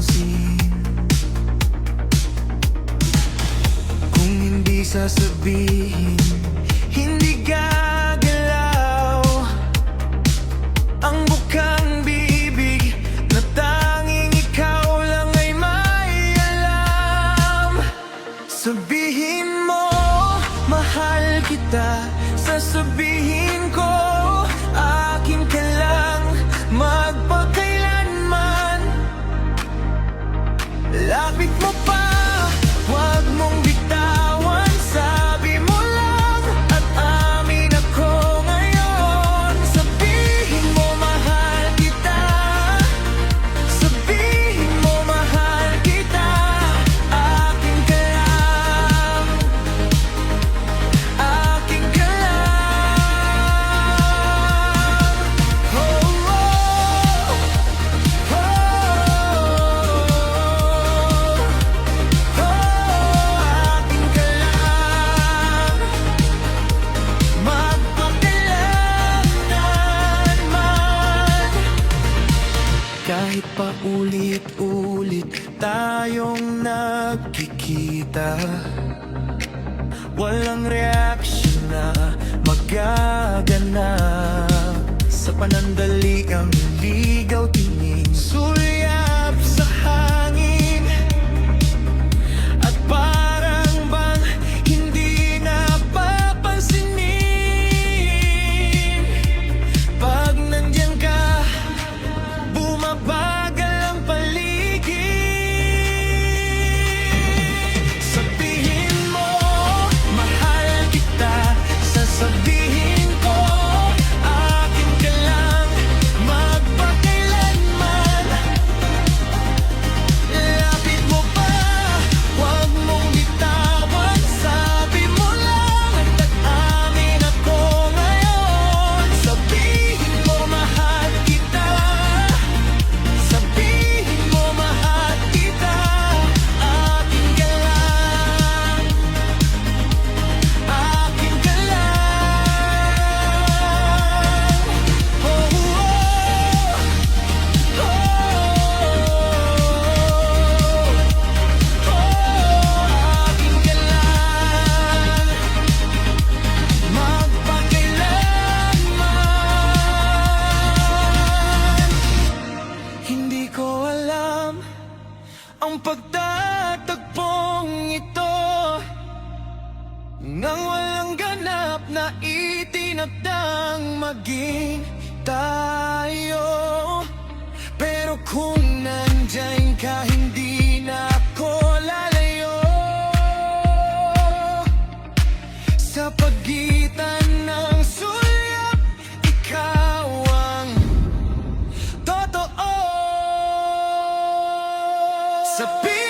mapapansin. Kung hindi sasabihin, hindi gagalaw ang bukang bibig na tanging ikaw lang ay may alam. Sabihin mo, mahal kita. Sasabihin ko, akin ka lang magpakailanman. Lapit mo pa, wag mong bitawan. Sabi mo lang at amin ako ngayon. Sabihin mo mahal kita. Sabihin mo mahal kita. Akin ka lang. Akin ka lang. Oh, oh, oh, akin ka lang. Magpakailanman man. Kahit pa ulit-ulit tayong nagkikita, walang reaksyon na magaganap. Sa panandaliang ligaw tingin, sulyap sa hangin, at parang bang hindi napapansinin. Pag nandyan ka, bumabagal ang paligid. Sabihin mo, mahal kita. Sasabihin ko, akin ka lang magpakailanman. Lapit mo pa, wag mong bitawan. Sabi mo lang at amin ako ngayon. Sabihin mo mahal kita. Sabihin mo mahal kita. Akin ka lang. Akin ka lang. Oh, oh, oh, akin ka lang. Magpakailanman. Hindi ko alam ang pagtatagpong ito, nang walang ganap na itinakdang maging tayo. Pero kung nandyan ka, hindi na ako lalayo. Sa pagitan ng sulyap, ikaw ang totoo. Sabi